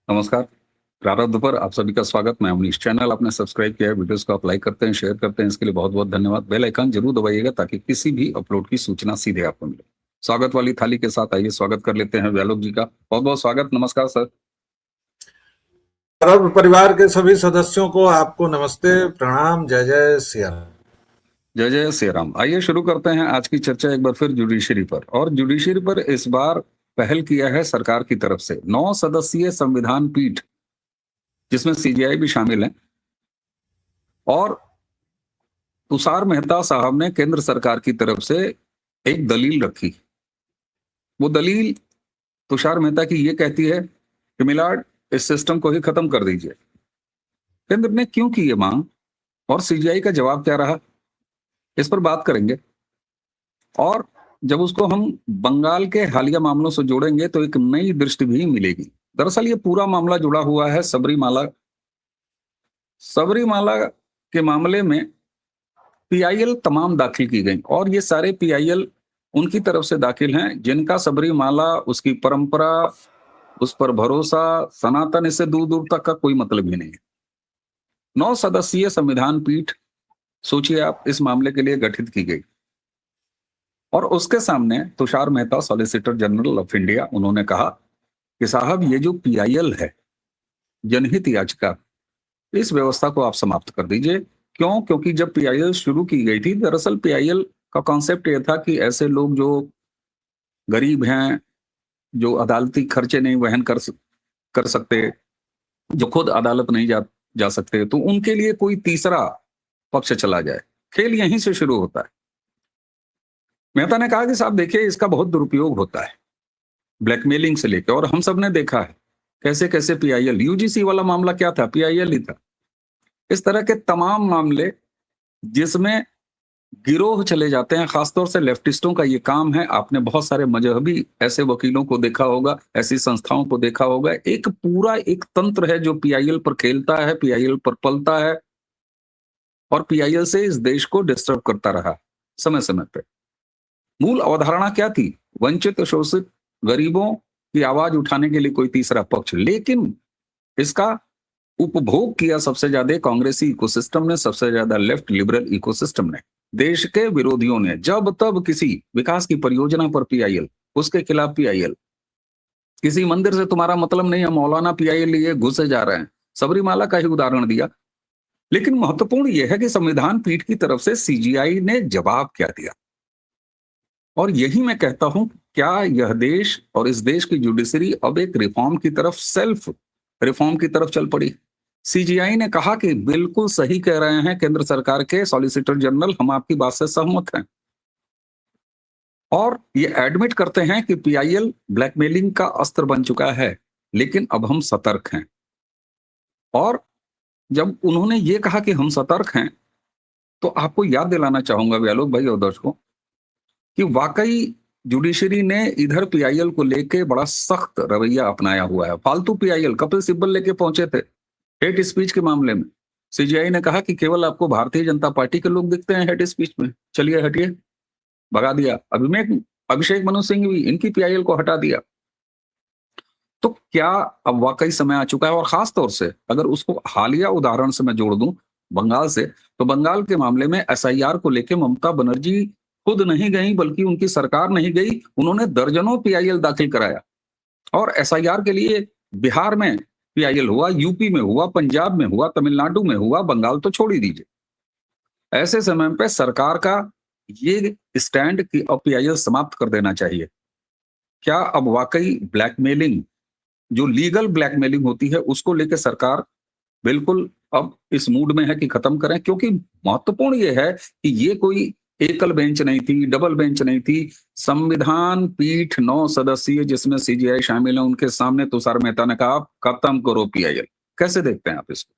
नमस्कार। प्रारब्ध पर आप सभी का स्वागत। मैं अमनीश। चैनल आपने सब्सक्राइब किया है, वीडियोस को आप लाइक करते हैं, शेयर करते हैं, इसके लिए बहुत बहुत धन्यवाद। बेल आइकन जरूर दबाइएगा ताकि किसी भी अपलोड की सूचना सीधे आपको मिले। स्वागत वाली थाली के साथ आइए स्वागत कर लेते हैं व्यालोक जी का। बहुत बहुत स्वागत। नमस्कार सर। परब परिवार के सभी सदस्यों को आपको नमस्ते, प्रणाम, जय जय सिया राम। जय जय श्री राम। आइए शुरू करते हैं आज की चर्चा एक बार फिर जुडिशरी पर। और जुडिशरी पर इस बार पहल किया है सरकार की तरफ से 9 सदस्यीय संविधान पीठ, जिसमें सीजीआई भी शामिल है। और तुषार मेहता साहब ने केंद्र सरकार की तरफ से एक दलील रखी। वो दलील तुषार मेहता की ये कहती है कि मिलाड इस सिस्टम को ही खत्म कर दीजिए। केंद्र ने क्यों की ये मांग और सीजीआई का जवाब क्या रहा, इस पर बात करेंगे। और जब उसको हम बंगाल के हालिया मामलों से जोड़ेंगे तो एक नई दृष्टि भी मिलेगी। दरअसल ये पूरा मामला जुड़ा हुआ है सबरीमाला के मामले में। पीआईएल तमाम दाखिल की गई और ये सारे पीआईएल उनकी तरफ से दाखिल हैं जिनका सबरीमाला, उसकी परंपरा, उस पर भरोसा, सनातन, इससे दूर दूर तक का कोई मतलब ही नहीं है। 9 सदस्यीय संविधान पीठ, सोचिए आप, इस मामले के लिए गठित की गई। और उसके सामने Tushar Mehta, solicitor general of India, उन्होंने कहा कि साहब ये जो पीआईएल है, जनहित याचिका, इस व्यवस्था को आप समाप्त कर दीजिए। क्यों? क्योंकि जब पीआईएल शुरू की गई थी, दरअसल पीआईएल का कॉन्सेप्ट ये था कि ऐसे लोग जो गरीब हैं, जो अदालती खर्चे नहीं वहन कर सकते, जो खुद अदालत नहीं जा सकते, तो उनके लिए कोई तीसरा पक्ष चला जाए। खेल यहीं से शुरू होता है। मेहता ने कहा कि साहब देखिए, इसका बहुत दुरुपयोग होता है, ब्लैकमेलिंग से लेकर, और हम सब ने देखा है कैसे कैसे पीआईएल, यूजीसी वाला मामला क्या था, पीआईएल ही था। इस तरह के तमाम मामले जिसमें गिरोह चले जाते हैं, खासतौर से लेफ्टिस्टों का ये काम है। आपने बहुत सारे मजहबी ऐसे वकीलों को देखा होगा, ऐसी संस्थाओं को देखा होगा। एक पूरा एक तंत्र है जो पीआईएल पर खेलता है, पीआईएल पर पलता है और पीआईएल से इस देश को डिस्टर्ब करता रहा समय समय पे। मूल अवधारणा क्या थी? वंचित, शोषित, गरीबों की आवाज उठाने के लिए कोई तीसरा पक्ष। लेकिन इसका उपभोग किया सबसे ज्यादा कांग्रेसी इकोसिस्टम ने, सबसे ज्यादा लेफ्ट लिबरल इकोसिस्टम ने, देश के विरोधियों ने। जब तब किसी विकास की परियोजना पर पीआईएल, उसके खिलाफ पीआईएल। किसी मंदिर से तुम्हारा मतलब नहीं है, मौलाना पीआईएल लिए घुसे जा रहे हैं। सबरीमाला का ही उदाहरण दिया। लेकिन महत्वपूर्ण यह है कि संविधान पीठ की तरफ से सीजीआई ने जवाब क्या दिया। और यही मैं कहता हूं, क्या यह देश और इस देश की जुडिशरी अब एक रिफॉर्म की तरफ, सेल्फ रिफॉर्म की तरफ चल पड़ी। सीजीआई ने कहा कि बिल्कुल सही कह रहे हैं केंद्र सरकार के सॉलिसिटर जनरल, हम आपकी बात से सहमत हैं। और ये एडमिट करते हैं कि पीआईएल ब्लैकमेलिंग का अस्त्र बन चुका है, लेकिन अब हम सतर्क हैं। और जब उन्होंने ये कहा कि हम सतर्क हैं, तो आपको याद दिलाना चाहूंगा व्यालोक भाई और दर्शकों कि वाकई जुडिशरी ने इधर पीआईएल को लेके बड़ा सख्त रवैया अपनाया हुआ है। फालतू पीआईएल कपिल सिब्बल लेके पहुंचे थे हेट स्पीच के मामले में। सीजीआई ने कहा कि केवल आपको भारतीय जनता पार्टी के लोग दिखते हैं हेट स्पीच में, चलिए हटिए, भगा दिया। अभिषेक मनु सिंह भी, इनकी पीआईएल को हटा दिया। तो क्या अब वाकई समय आ चुका है? और खास तौर से अगर उसको हालिया उदाहरण से मैं जोड़ दूं बंगाल से, तो बंगाल के मामले में एसआईआर को लेकर ममता बनर्जी खुद नहीं गई, बल्कि उनकी सरकार नहीं गई। उन्होंने दर्जनों पीआईएल दाखिल कराया। और एसआईआर के लिए बिहार में पीआईएल हुआ, यूपी में हुआ, पंजाब में हुआ, तमिलनाडु में हुआ, बंगाल तो छोड़ ही दीजिए। ऐसे समय पे सरकार का ये स्टैंड कि अब पीआईएल समाप्त कर देना चाहिए। क्या अब वाकई ब्लैकमेलिंग, जो लीगल ब्लैकमेलिंग होती है, उसको लेकर सरकार बिल्कुल अब इस मूड में है कि खत्म करें? क्योंकि महत्वपूर्ण ये है कि ये कोई एकल बेंच नहीं थी, डबल बेंच नहीं थी। संविधान पीठ 9 सदस्यीय जिसमें सीजीआई शामिल है, उनके सामने तुषार मेहता ने कहा खत्म करो पीआईएल। कैसे देखते हैं आप इसको?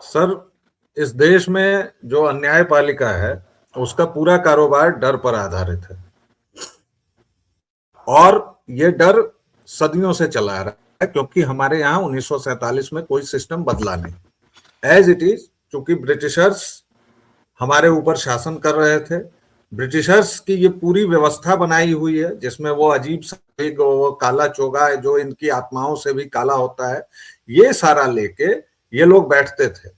सर, इस देश में जो न्यायपालिका है उसका पूरा कारोबार डर पर आधारित है और ये डर सदियों से चला आ रहा है, क्योंकि हमारे यहाँ 1947 में कोई सिस्टम बदला नहीं। एज इट इज, चूंकि ब्रिटिशर्स हमारे ऊपर शासन कर रहे थे, ब्रिटिशर्स की ये पूरी व्यवस्था बनाई हुई है, जिसमें वो अजीब सा एक वो काला चोगा है जो इनकी आत्माओं से भी काला होता है, ये सारा लेके ये लोग बैठते थे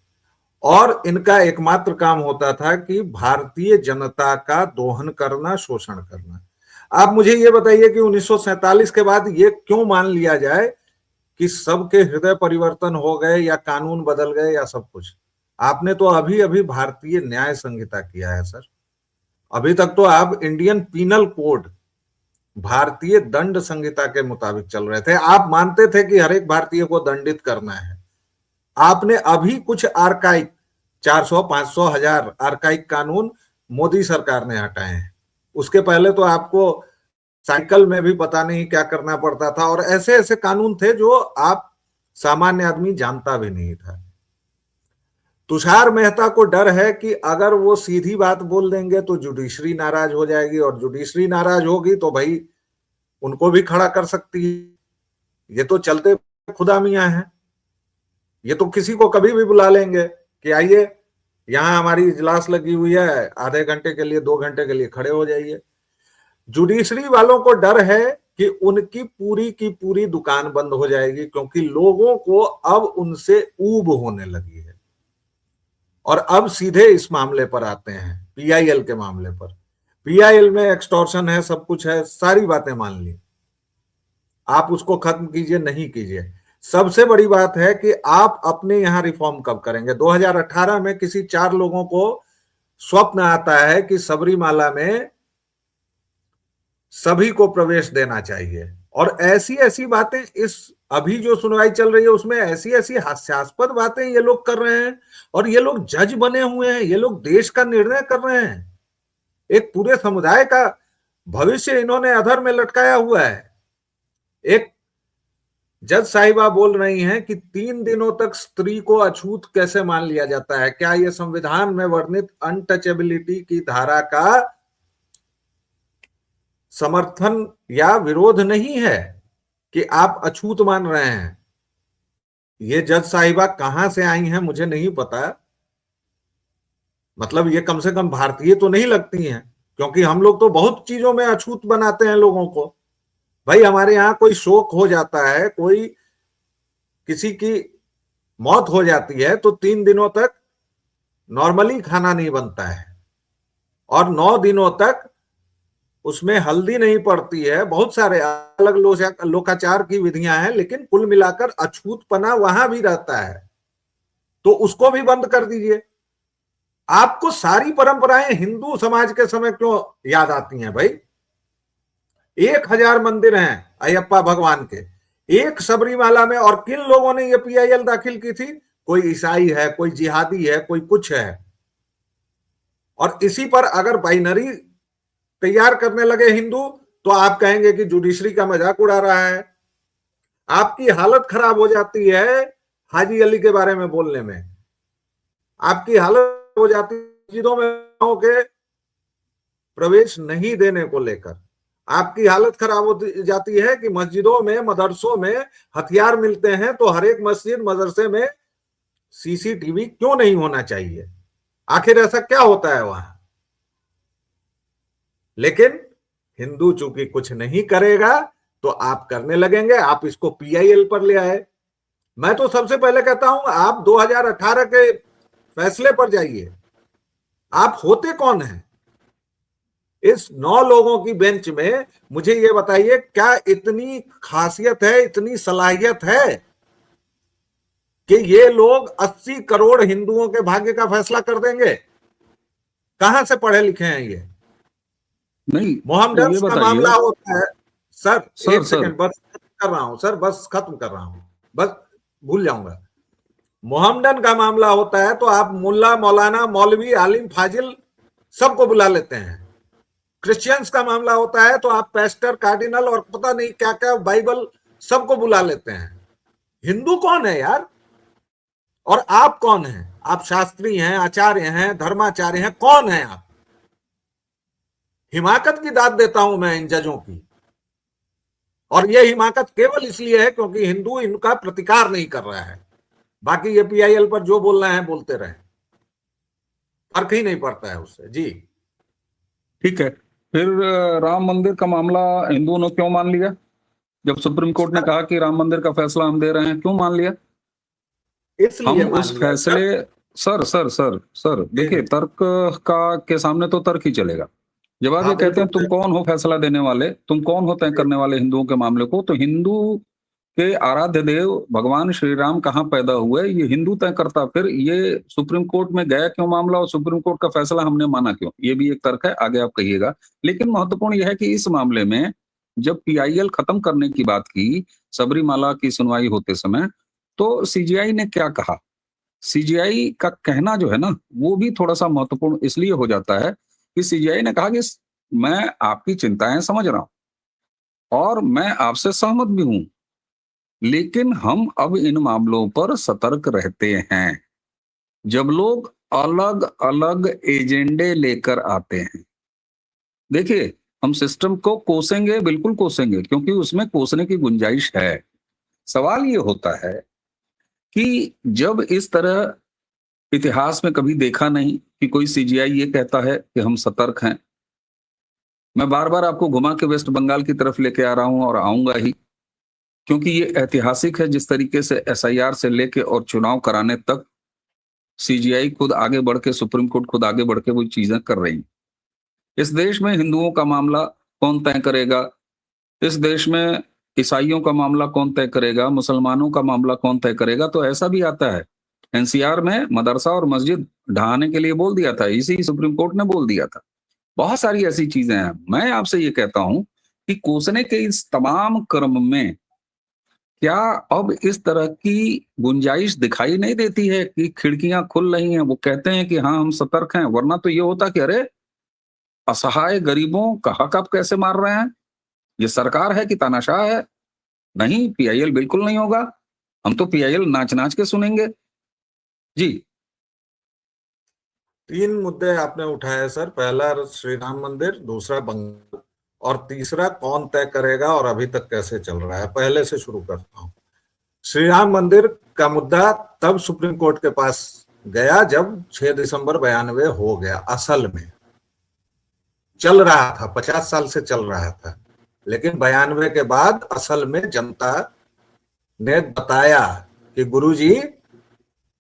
और इनका एकमात्र काम होता था कि भारतीय जनता का दोहन करना, शोषण करना। आप मुझे ये बताइए कि 1947 के बाद ये क्यों मान लिया जाए कि सबके हृदय परिवर्तन हो गए या कानून बदल गए या सब कुछ? आपने तो अभी अभी भारतीय न्याय संहिता किया है सर। अभी तक तो आप इंडियन पीनल कोड, भारतीय दंड संहिता के मुताबिक चल रहे थे। आप मानते थे कि हर एक भारतीय को दंडित करना है। आपने अभी कुछ आर्काइक 400, 500, 1000 आर्काइक कानून मोदी सरकार ने हटाए हैं। उसके पहले तो आपको साइकिल में भी पता नहीं क्या करना पड़ता था और ऐसे ऐसे कानून थे जो आप सामान्य आदमी जानता भी नहीं था। तुषार मेहता को डर है कि अगर वो सीधी बात बोल देंगे तो जुडिशरी नाराज हो जाएगी और जुडिशरी नाराज होगी तो भाई उनको भी खड़ा कर सकती है। ये तो चलते खुदा मियां है, ये तो किसी को कभी भी बुला लेंगे कि आइए यहां हमारी इजलास लगी हुई है, आधे घंटे के लिए 2 घंटे के लिए खड़े हो जाइए। जुडिशरी वालों को डर है कि उनकी पूरी की पूरी दुकान बंद हो जाएगी, क्योंकि लोगों को अब उनसे ऊब होने लगी है। और अब सीधे इस मामले पर आते हैं, पीआईएल के मामले पर। पीआईएल में एक्सटॉर्शन है, सब कुछ है, सारी बातें मान ली। आप उसको खत्म कीजिए, नहीं कीजिए। सबसे बड़ी बात है कि आप अपने यहां रिफॉर्म कब करेंगे? 2018 में किसी 4 लोगों को स्वप्न आता है कि सबरीमाला में सभी को प्रवेश देना चाहिए, और ऐसी ऐसी बातें, इस अभी जो सुनवाई चल रही है उसमें ऐसी ऐसी हास्यास्पद बातें ये लोग कर रहे हैं। और ये लोग जज बने हुए हैं, ये लोग देश का निर्णय कर रहे हैं। एक पूरे समुदाय का भविष्य इन्होंने अधर में लटकाया हुआ है। एक जज साहिबा बोल रही हैं कि 3 दिनों तक स्त्री को अछूत कैसे मान लिया जाता है? क्या यह संविधान में वर्णित अनटचेबिलिटी की धारा का समर्थन या विरोध नहीं है कि आप अछूत मान रहे हैं? ये जज साहिबा कहां से आई हैं मुझे नहीं पता, मतलब ये कम से कम भारतीय तो नहीं लगती हैं, क्योंकि हम लोग तो बहुत चीजों में अछूत बनाते हैं लोगों को। भाई हमारे यहाँ कोई शोक हो जाता है, कोई किसी की मौत हो जाती है तो 3 दिनों तक नॉर्मली खाना नहीं बनता है और 9 दिनों तक उसमें हल्दी नहीं पड़ती है। बहुत सारे अलग लोकाचार की विधियां हैं, लेकिन कुल मिलाकर अछूतपना वहां भी रहता है, तो उसको भी बंद कर दीजिए। आपको सारी परंपराएं हिंदू समाज के समय क्यों याद आती हैं भाई? 1000 मंदिर हैं अयप्पा भगवान के, एक सबरीमाला में, और किन लोगों ने ये पीआईएल दाखिल की थी? कोई ईसाई है, कोई जिहादी है, कोई कुछ है। और इसी पर अगर बाइनरी तैयार करने लगे हिंदू, तो आप कहेंगे कि जुडिशरी का मजाक उड़ा रहा है। आपकी हालत खराब हो जाती है हाजी अली के बारे में बोलने में, आपकी हालत हो जाती है मस्जिदों में के प्रवेश नहीं देने को लेकर, आपकी हालत खराब हो जाती है कि मस्जिदों में, मदरसों में हथियार मिलते हैं, तो हर एक मस्जिद मदरसे में सीसीटीवी क्यों नहीं होना चाहिए? आखिर ऐसा क्या होता है वहां? लेकिन हिंदू चूंकि कुछ नहीं करेगा तो आप करने लगेंगे। आप इसको पीआईएल पर ले आए। मैं तो सबसे पहले कहता हूं आप 2018 के फैसले पर जाइए। आप होते कौन हैं? इस 9 लोगों की बेंच में मुझे ये बताइए, क्या इतनी खासियत है, इतनी सलाहियत है कि ये लोग 80 करोड़ हिंदुओं के भाग्य का फैसला कर देंगे? कहां से पढ़े लिखे हैं ये? नहीं, मोहम्मद तो ये का मामला बताइए होता है सर, सर। एक सेकंड बस कर रहा हूं सर, बस खत्म कर रहा हूं, बस भूल जाऊंगा। मोहम्मदन का मामला होता है तो आप मुल्ला, मौलाना, मौलवी, आलिम, फाजिल सबको बुला लेते हैं। क्रिश्चियंस का मामला होता है तो आप पेस्टर, कार्डिनल और पता नहीं क्या क्या, बाइबल, सबको बुला लेते हैं। हिंदू कौन है यार? और आप कौन हैं? आप शास्त्री हैं, आचार्य हैं, धर्माचार्य हैं, कौन हैं आप? हिमाकत की दाद देता हूं मैं इन जजों की, और यह हिमाकत केवल इसलिए है क्योंकि हिंदू इनका प्रतिकार नहीं कर रहा है। बाकी ये पीआईएल पर जो बोल रहे हैं बोलते रहे, फर्क ही नहीं पड़ता है उससे। जी ठीक है, फिर राम मंदिर का मामला हिंदुओं ने क्यों मान लिया? जब सुप्रीम कोर्ट ने कहा कि राम मंदिर का फैसला हम दे रहे हैं, क्यों मान लिया? इसलिए हम मान उस लिया फैसले सर जी देखिए, जी तर्क का के सामने तो तर्क ही चलेगा। जब आप हाँ ये कहते बिल्कुल हैं तुम कौन हो फैसला देने वाले, तुम कौन हो तय करने वाले हिंदुओं के मामले को, तो हिंदू के आराध्य देव भगवान श्री राम कहाँ पैदा हुए, ये हिंदू तय करता। फिर ये सुप्रीम कोर्ट में गया क्यों मामला, और सुप्रीम कोर्ट का फैसला हमने माना क्यों? ये भी एक तर्क है, आगे आप कहिएगा। लेकिन महत्वपूर्ण यह है कि इस मामले में जब पीआईएल खत्म करने की बात की, सबरीमाला की सुनवाई होते समय, तो सीजेआई ने क्या कहा? सीजीआई का कहना जो है ना, वो भी थोड़ा-सा महत्वपूर्ण इसलिए हो जाता है कि सीजीआई ने कहा कि मैं आपकी चिंताएँ समझ रहा हूँ और मैं आपसे सहमत भी हूँ, लेकिन हम अब इन मामलों पर सतर्क रहते हैं। जब लोग अलग-अलग एजेंडे लेकर आते हैं। देखिए, हम सिस्टम को कोसेंगे, बिल्कुल कोसेंगे, क्योंकि उसमें कोसने की गुंजाइश है। सवाल ये होता है कि जब इस तरह इतिहास में कभी देखा नहीं कि कोई सीजीआई ये कहता है कि हम सतर्क हैं। मैं बार-बार आपको घुमा के वेस्ट बंगाल की तरफ लेके आ रहा हूँ और आऊँगा ही, क्योंकि ये ऐतिहासिक है जिस तरीके से एसआईआर से लेके और चुनाव कराने तक सीजीआई खुद आगे बढ़ के, सुप्रीम कोर्ट खुद आगे बढ़ के वो चीज़ें कर रही हैं। इस देश में हिंदुओं का मामला कौन तय करेगा? इस देश में ईसाइयों का मामला कौन तय करेगा? मुसलमानों का मामला कौन तय करेगा? तो ऐसा भी आता है। एनसीआर में मदरसा और मस्जिद ढहाने के लिए बोल दिया था, इसी सुप्रीम कोर्ट ने बोल दिया था। बहुत सारी ऐसी चीजें हैं। मैं आपसे ये कहता हूं कि कोसने के इस तमाम क्रम में क्या अब इस तरह की गुंजाइश दिखाई नहीं देती है कि खिड़कियां खुल रही हैं? वो कहते हैं कि हाँ, हम सतर्क हैं, वरना तो ये होता कि अरे, असहाय गरीबों का हक आप कैसे मार रहे हैं? ये सरकार है कि तानाशाह है? नहीं, पीआईएल बिल्कुल नहीं होगा। हम तो पीआईएल नाच-नाच के सुनेंगे। जी। तीन मुद्दे आपने उठाए सर। पहला श्री राम मंदिर, दूसरा बंगाल, और तीसरा कौन तय करेगा और अभी तक कैसे चल रहा है। पहले से शुरू करता हूं। श्री राम मंदिर का मुद्दा तब सुप्रीम कोर्ट के पास गया जब 6 दिसंबर 92 हो गया। असल में चल रहा था, 50 साल से चल रहा था, लेकिन 92 के बाद असल में जनता ने बताया कि गुरुजी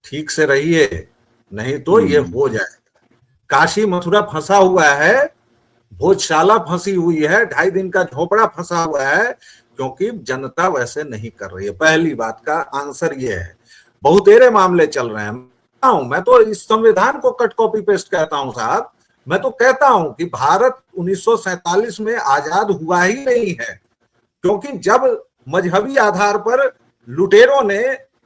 ठीक से रहिए, नहीं तो ये हो जाएगा। काशी मथुरा फंसा हुआ है, भोजशाला फंसी हुई है, 2.5 दिन का झोपड़ा फंसा हुआ है, क्योंकि जनता वैसे नहीं कर रही है। पहली बात का आंसर ये है। बहुतेरे मामले चल रहे हैं। मैं तो इस संविधान को कट कॉपी पेस्ट कहता हूं साहब। मैं तो कहता हूं कि भारत 1947 में आजाद हुआ ही नहीं है, क्योंकि जब मजहबी आधार पर लुटेरों ने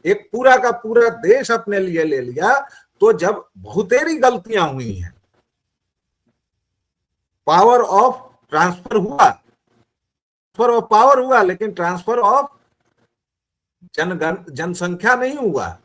एक पूरा का पूरा देश अपने लिए ले लिया, तो जब बहुतेरी गलतियां हुई हैं, पावर ऑफ ट्रांसफर हुआ, ट्रांसफर ऑफ पावर हुआ, लेकिन ट्रांसफर ऑफ जनसंख्या नहीं हुआ।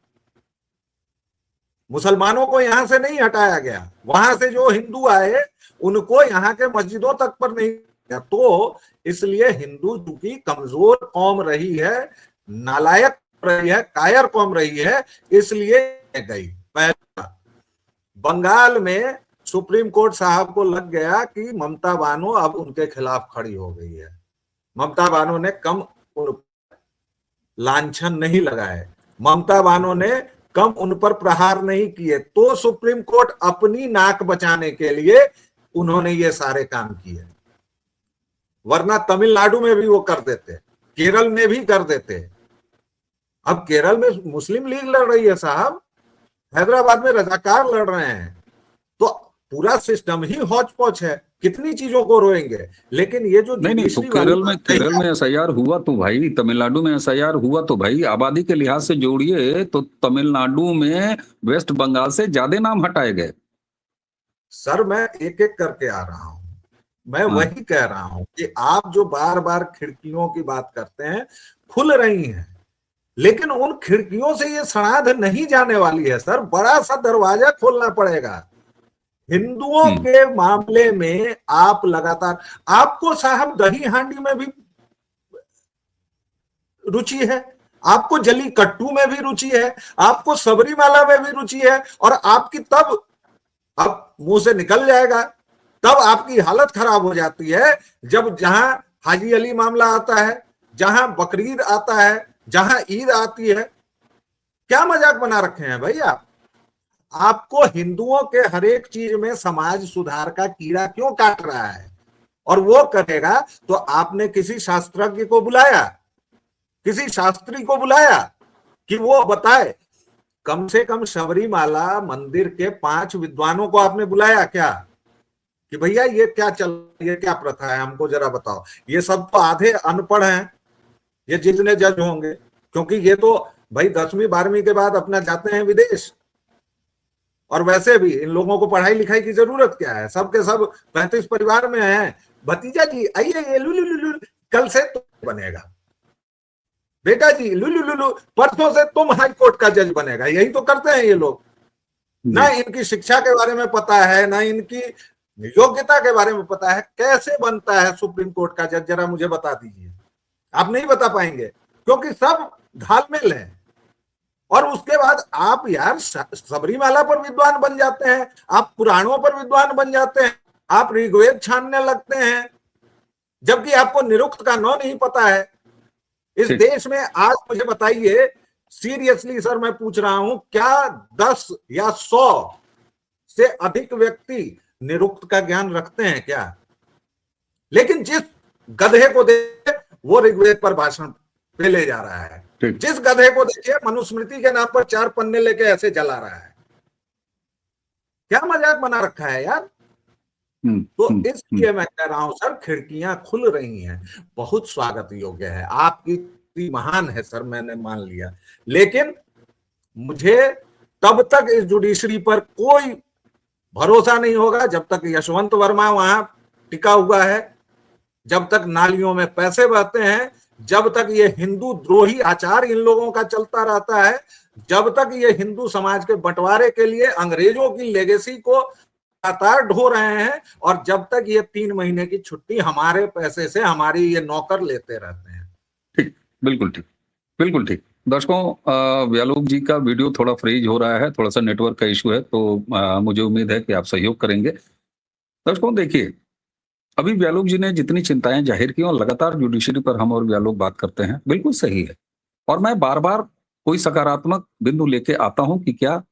मुसलमानों को यहां से नहीं हटाया गया, वहां से जो हिंदू आए उनको यहां के मस्जिदों तक पर नहीं गया। तो इसलिए हिंदू चूंकि कमजोर कौम रही है, नालायक रही है, कायर कौम रही है, इसलिए गई। पहला, बंगाल में सुप्रीम कोर्ट साहब को लग गया कि ममता बानो अब उनके खिलाफ खड़ी हो गई है। ममता बानो ने कम लांछन नहीं लगाए, ममता बानो ने कम उन पर प्रहार नहीं किए, तो सुप्रीम कोर्ट अपनी नाक बचाने के लिए उन्होंने ये सारे काम किए। वरना तमिलनाडु में भी वो कर देते, केरल में भी कर देते। अब केरल में मुस्लिम लीग लड़ रही है साहब, हैदराबाद में रजाकार लड़ रहे हैं, तो पूरा सिस्टम ही हौच पौच है। कितनी चीजों को रोएंगे। लेकिन ये जो नहीं तो केरल में एसआईआर हुआ तो भाई, तमिलनाडु में एसआईआर हुआ तो भाई, आबादी के लिहाज से जोड़िए तो तमिलनाडु में वेस्ट बंगाल से ज्यादा नाम हटाए गए। सर मैं एक एक करके आ रहा हूं। मैं वही कह रहा हूं कि आप जो बार बार खिड़कियों की बात करते हैं, खुल रही हैं, लेकिन उन खिड़कियों से ये सनाध नहीं जाने वाली है सर। बड़ा सा दरवाजा खोलना पड़ेगा। हिंदुओं के मामले में आप लगातार, आपको साहब दही हांडी में भी रुचि है, आपको जली कट्टू में भी रुचि है, आपको सबरीमाला में भी रुचि है, और आपकी तब अब मुंह से निकल जाएगा तब आपकी हालत खराब हो जाती है जब जहां हाजी अली मामला आता है, जहां बकरीद आता है, जहां ईद आती है। क्या मजाक बना रखे हैं भाई आप? आपको हिंदुओं के हर एक चीज में समाज सुधार का कीड़ा क्यों काट रहा है? और वो करेगा तो आपने किसी शास्त्रज्ञ को बुलाया, किसी शास्त्री को बुलाया कि वो बताए। कम से कम शबरीमाला मंदिर के 5 विद्वानों को आपने बुलाया क्या कि भैया ये क्या ये क्या प्रथा है, हमको जरा बताओ। ये सब तो आधे अनपढ़ हैं, ये जितने जज होंगे, क्योंकि ये तो भाई 10वीं 12वीं के बाद अपना जाते हैं विदेश। और वैसे भी इन लोगों को पढ़ाई लिखाई की जरूरत क्या है? सबके सब 35 परिवार में हैं। भतीजा जी आइए, ये लुलु लुलु कल से तो बनेगा, बेटा जी लुलु लुलु परसों से तुम हाई कोर्ट का जज बनेगा। यही तो करते हैं ये लोग। ना इनकी शिक्षा के बारे में पता है, ना इनकी योग्यता के बारे में पता है। कैसे बनता है सुप्रीम कोर्ट का जज, जरा मुझे बता दीजिए। आप नहीं बता पाएंगे, क्योंकि सब घालमेल है। और उसके बाद आप यार सबरीमाला पर विद्वान बन जाते हैं, आप पुराणों पर विद्वान बन जाते हैं, आप ऋग्वेद छानने लगते हैं, जबकि आपको निरुक्त का नौ नहीं पता है। इस देश में आज मुझे बताइए, सीरियसली सर मैं पूछ रहा हूं, क्या 10 या 100 से अधिक व्यक्ति निरुक्त का ज्ञान रखते हैं क्या? लेकिन जिस गधे को देखे वो ऋग्वेद पर भाषण पे ले जा रहा है, जिस गधे को देखिए मनुस्मृति के नाम पर 4 पन्ने लेके ऐसे जला रहा है। क्या मजाक बना रखा है यार। तो इसलिए मैं कह रहा हूं सर, खिड़कियां खुल रही हैं, बहुत स्वागत योग्य है। आपकी महान है सर, मैंने मान लिया। लेकिन मुझे तब तक इस जुडिशरी पर कोई भरोसा नहीं होगा जब तक यशवंत वर्मा वहां टिका हुआ है, जब तक नालियों में पैसे बहते हैं, जब तक ये हिंदू द्रोही आचार इन लोगों का चलता रहता है, जब तक ये हिंदू समाज के बंटवारे के लिए अंग्रेजों की लेगेसी को लगातार ढो रहे हैं, और जब तक ये 3 महीने की छुट्टी हमारे पैसे से हमारी ये नौकर लेते रहते हैं। ठीक, बिल्कुल ठीक, बिल्कुल ठीक। दर्शकों, व्यालोक जी का वीडियो थोड़ा फ्रीज हो रहा है, थोड़ा सा नेटवर्क का इशू है, तो मुझे उम्मीद है कि आप सहयोग करेंगे। दर्शकों देखिए, अभी व्यालोक जी ने जितनी चिंताएं जाहिर की और लगातार जुडिशरी पर हम और व्यालोक बात करते हैं, बिल्कुल सही है। और मैं बार बार कोई सकारात्मक बिंदु लेके आता हूं कि क्या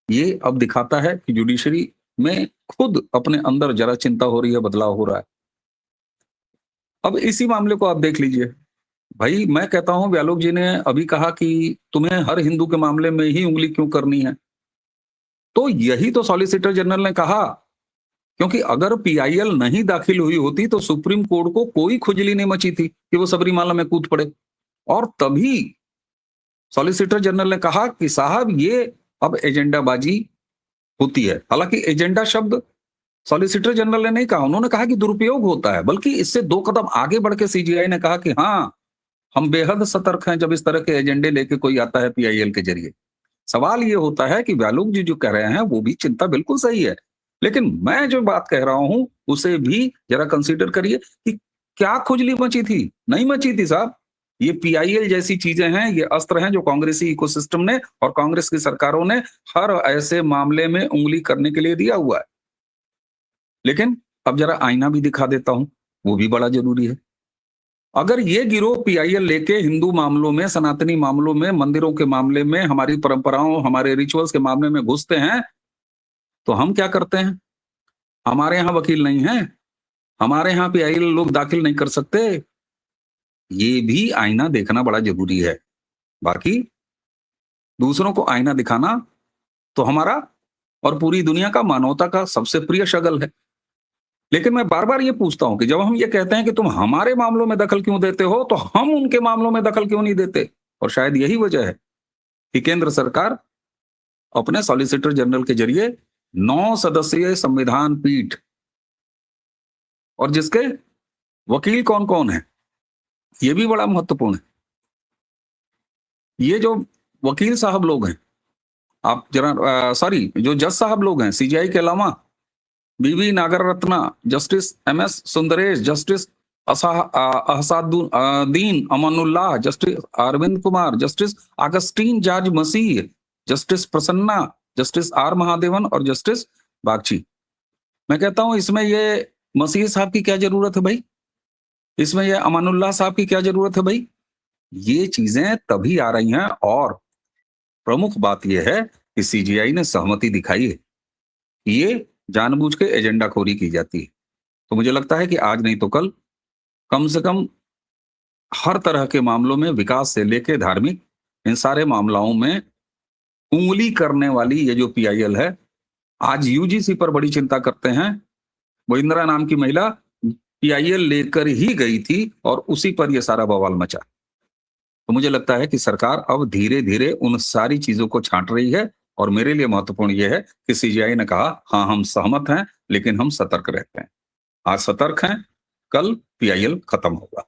ये अब दिखाता है कि जुडिशरी में खुद अपने अंदर जरा चिंता हो रही है, बदलाव हो रहा है। अब इसी मामले को आप देख लीजिए भाई, मैं कहता हूं व्यालोक जी ने अभी कहा कि तुम्हें हर हिंदू के मामले में ही उंगली क्यों करनी है, तो यही तो सॉलिसिटर जनरल ने कहा। क्योंकि अगर पीआईएल नहीं दाखिल हुई होती तो सुप्रीम कोर्ट को कोई खुजली नहीं मची थी कि वो सबरीमाला में कूद पड़े। और तभी सॉलिसिटर जनरल ने कहा कि साहब ये अब एजेंडाबाजी होती है। हालांकि एजेंडा शब्द सॉलिसिटर जनरल ने नहीं कहा, उन्होंने कहा कि दुरुपयोग होता है। बल्कि इससे 2 कदम आगे बढ़ के सीजीआई ने कहा कि हाँ, हम बेहद सतर्क हैं जब इस तरह के एजेंडे लेके कोई आता है पीआईएल के जरिए। सवाल ये होता है कि व्यालोक जी जो कह रहे हैं वो भी चिंता बिल्कुल सही है, लेकिन मैं जो बात कह रहा हूं उसे भी जरा कंसीडर करिए कि क्या खुजली मची थी? नहीं मची थी साहब। ये पीआईएल जैसी चीजें हैं, ये अस्त्र हैं जो कांग्रेसी इकोसिस्टम ने और कांग्रेस की सरकारों ने हर ऐसे मामले में उंगली करने के लिए दिया हुआ है। लेकिन अब जरा आईना भी दिखा देता हूं, वो भी बड़ा जरूरी है। अगर ये गिरोह पीआईएल लेके हिंदू मामलों में, सनातनी मामलों में, मंदिरों के मामले में, हमारी परंपराओं, हमारे रिचुअल्स के मामले में घुसते हैं, तो हम क्या करते हैं? हमारे यहां वकील नहीं है, हमारे यहां पीआईएल लोग दाखिल नहीं कर सकते। ये भी आईना देखना बड़ा जरूरी है। बाकी दूसरों को आईना दिखाना तो हमारा और पूरी दुनिया का, मानवता का सबसे प्रिय शगल है। लेकिन मैं बार बार ये पूछता हूं कि जब हम ये कहते हैं कि तुम हमारे मामलों में दखल क्यों देते हो, तो हम उनके मामलों में दखल क्यों नहीं देते? और शायद यही वजह है कि केंद्र सरकार अपने सॉलिसिटर जनरल के जरिए 9 सदस्यीय संविधान पीठ, और जिसके वकील कौन कौन है ये भी बड़ा महत्वपूर्ण है। ये जो वकील साहब लोग हैं, आप जरा जो जज साहब लोग हैं सीजीआई के अलावा, BV Nagarathna, justice MS Sundresh, justice Ahsanuddin Amanullah, justice Arvind Kumar, justice Augustine George Masih, justice Prasanna, justice R Mahadevan और जस्टिस बागची, मैं कहता हूं इसमें ये मसीह साहब की क्या जरूरत है भाई, इसमें ये अमानुल्लाह साहब की क्या जरूरत है भाई। ये चीजें तभी आ रही हैं, और प्रमुख बात यह है कि सीजीआई ने सहमति दिखाई है कि ये जानबूझ के एजेंडा खोरी की जाती है। तो मुझे लगता है कि आज नहीं तो कम से कम हर तरह के मामलों में, विकास से लेके धार्मिक, इन सारे मामलों में उंगली करने वाली ये जो पीआईएल है, आज यूजीसी पर बड़ी चिंता करते हैं। वो इंदिरा नाम की महिला पीआईएल लेकर ही गई थी और उसी पर ये सारा बवाल मचा। तो मुझे लगता है कि सरकार अब धीरे धीरे उन सारी चीजों को छांट रही है, और मेरे लिए महत्वपूर्ण यह है कि सीजीआई ने कहा हाँ हम सहमत हैं, लेकिन हम सतर्क रहते हैं। आज सतर्क हैं, कल पीआईएल खत्म होगा।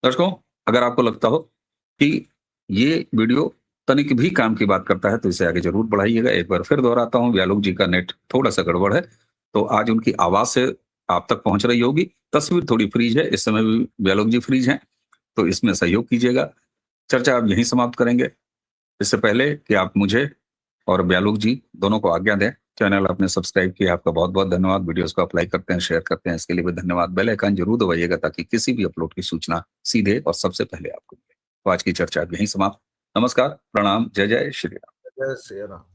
दर्शकों, अगर आपको लगता हो कि ये वीडियो तनिक भी काम की बात करता है तो इसे आगे जरूर बढ़ाइएगा। एक बार फिर दोहराता हूं, व्यालोक जी का नेट थोड़ा सा गड़बड़ है, तो आज उनकी आवाज से आप तक पहुंच रही होगी। तस्वीर थोड़ी फ्रीज है, इस समय भी व्यालोक जी फ्रीज हैं, तो इसमें सहयोग कीजिएगा। चर्चा आप यहीं समाप्त करेंगे। इससे पहले कि आप मुझे और व्यालोक जी दोनों को आज्ञा दें, चैनल आपने सब्सक्राइब किया, आपका बहुत बहुत धन्यवाद। वीडियोस को आप लाइक करते हैं, शेयर करते हैं, इसके लिए भी धन्यवाद। बेल आइकन जरूर दबाइएगा ताकि किसी भी अपलोड की सूचना सीधे और सबसे पहले आपको मिले। तो आज की चर्चा यहीं समाप्त। नमस्कार, प्रणाम, जय जय श्री राम। जय श्री राम।